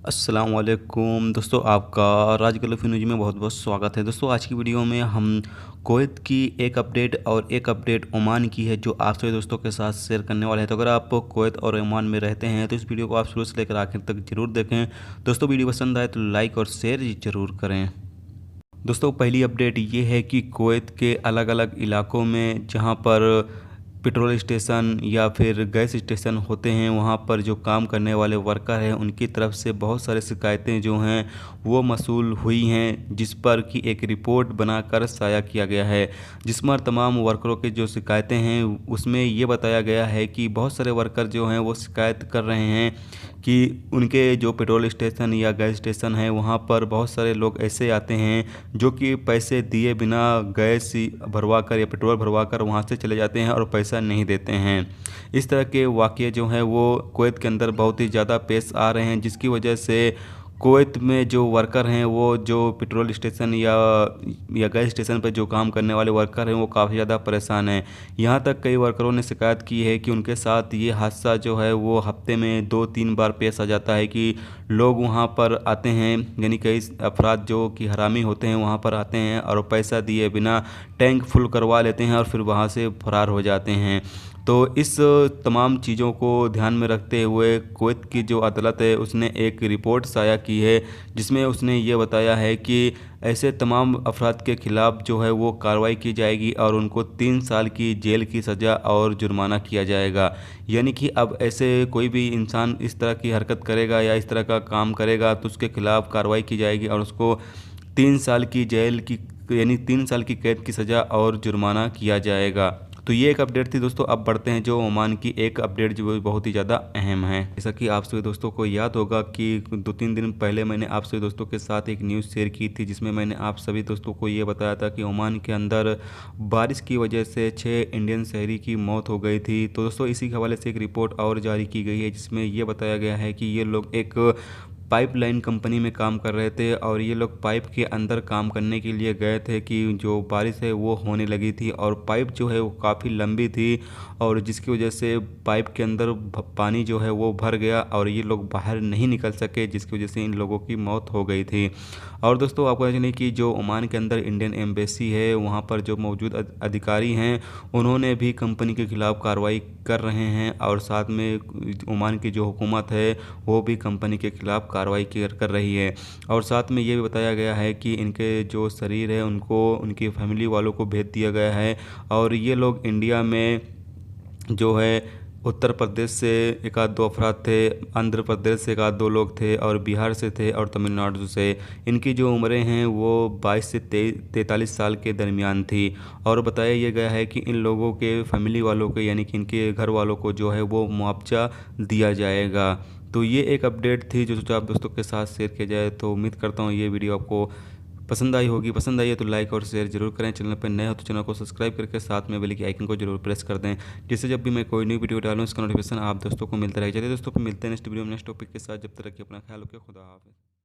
अस्सलाम वालेकुम दोस्तों, आपका राज गल्फ न्यूज़ में बहुत बहुत स्वागत है। दोस्तों, आज की वीडियो में हम कुवैत की एक अपडेट और एक अपडेट ओमान की है जो आप सभी दोस्तों के साथ शेयर करने वाले हैं। तो अगर आप कुवैत और ओमान में रहते हैं तो इस वीडियो को आप शुरू से लेकर आखिर तक जरूर देखें। दोस्तों, वीडियो पसंद आए तो लाइक और शेयर जरूर करें। दोस्तों, पहली अपडेट ये है कि कुवैत के अलग अलग इलाकों में जहां पर पेट्रोल स्टेशन या फिर गैस स्टेशन होते हैं, वहाँ पर जो काम करने वाले वर्कर हैं उनकी तरफ से बहुत सारी शिकायतें जो हैं वो मसूल हुई हैं, जिस पर कि एक रिपोर्ट बनाकर साया किया गया है। जिसमें तमाम वर्करों की जो शिकायतें हैं उसमें ये बताया गया है कि बहुत सारे वर्कर जो हैं वो शिकायत कर रहे हैं कि उनके जो पेट्रोल स्टेशन या गैस स्टेशन है वहाँ पर बहुत सारे लोग ऐसे आते हैं जो कि पैसे दिए बिना गैस भरवा कर या पेट्रोल भरवा कर वहाँ से चले जाते हैं और पैसा नहीं देते हैं। इस तरह के वाक़ये जो हैं वो कुवैत के अंदर बहुत ही ज़्यादा पेश आ रहे हैं, जिसकी वजह से कुवैत में जो वर्कर हैं वो जो पेट्रोल स्टेशन या गैस स्टेशन पर जो काम करने वाले वर्कर हैं वो काफ़ी ज़्यादा परेशान हैं। यहाँ तक कई वर्करों ने शिकायत की है कि उनके साथ ये हादसा जो है वो हफ्ते में 2-3 बार पेश आ जाता है कि लोग वहाँ पर आते हैं, यानी कई अफराद जो कि हरामी होते हैं वहाँ पर आते हैं और पैसा दिए बिना टैंक फुल करवा लेते हैं और फिर वहाँ से फरार हो जाते हैं। तो इस तमाम चीज़ों को ध्यान में रखते हुए कुवैत की जो अदालत है उसने एक रिपोर्ट साया की है, जिसमें उसने ये बताया है कि ऐसे तमाम अफराद के ख़िलाफ़ जो है वो कार्रवाई की जाएगी और उनको 3 साल की जेल की सज़ा और जुर्माना किया जाएगा। यानी कि अब ऐसे कोई भी इंसान इस तरह की हरकत करेगा या इस तरह का काम करेगा तो उसके ख़िलाफ़ कार्रवाई की जाएगी और उसको 3 साल की जेल की यानी 3 साल की कैद की सज़ा और जुर्माना किया जाएगा। तो ये एक अपडेट थी दोस्तों। अब बढ़ते हैं जो ओमान की एक अपडेट जो बहुत ही ज़्यादा अहम है। जैसा कि आप सभी दोस्तों को याद होगा कि 2-3 दिन पहले मैंने आप सभी दोस्तों के साथ एक न्यूज़ शेयर की थी, जिसमें मैंने आप सभी दोस्तों को ये बताया था कि ओमान के अंदर बारिश की वजह से 6 इंडियन शहरी की मौत हो गई थी। तो दोस्तों, इसी के हवाले से एक रिपोर्ट और जारी की गई है, जिसमें ये बताया गया है कि ये लोग एक पाइपलाइन कंपनी में काम कर रहे थे और ये लोग पाइप के अंदर काम करने के लिए गए थे कि जो बारिश है वो होने लगी थी और पाइप जो है वो काफ़ी लंबी थी और जिसकी वजह से पाइप के अंदर पानी जो है वो भर गया और ये लोग बाहर नहीं निकल सके, जिसकी वजह से इन लोगों की मौत हो गई थी। और दोस्तों, आपको जानिए कि जो ओमान के अंदर इंडियन एम्बेसी है वहाँ पर जो मौजूद अधिकारी हैं उन्होंने भी कंपनी के ख़िलाफ़ कार्रवाई कर रहे हैं और साथ में ओमान की जो हुकूमत है वो भी कंपनी के ख़िलाफ़ कार्रवाई कर रही है। और साथ में ये भी बताया गया है कि इनके जो शरीर है उनको उनकी फैमिली वालों को भेज दिया गया है और ये लोग इंडिया में जो है उत्तर प्रदेश से एक आध दो अफराद थे, आंध्र प्रदेश से एक आध दो लोग थे और बिहार से थे और तमिलनाडु से। इनकी जो उम्रें हैं वो 22 से 43 साल के दरमियान थी और बताया ये गया है कि इन लोगों के फैमिली वालों को यानी कि इनके घर वालों को जो है वो मुआवजा दिया जाएगा। तो ये एक अपडेट थी जो सोचा आप दोस्तों के साथ शेयर किया जाए। तो उम्मीद करता हूँ ये वीडियो आपको पसंद आई होगी। पसंद आई है तो लाइक और शेयर जरूर करें। चैनल पर नए हो तो चैनल को सब्सक्राइब करके साथ में बेल के आइकन को जरूर प्रेस कर दें, जिससे जब भी मैं कोई न्यू वीडियो डालूँ इसका नोटिफिकेशन आप दोस्तों को मिलता रहेगा। चलिए दोस्तों, फिर मिलते हैं नेक्स्ट वीडियो में नेक्स्ट टॉपिक के साथ। जब तक कि अपना ख्याल रखिए। खुदा हाफिज़।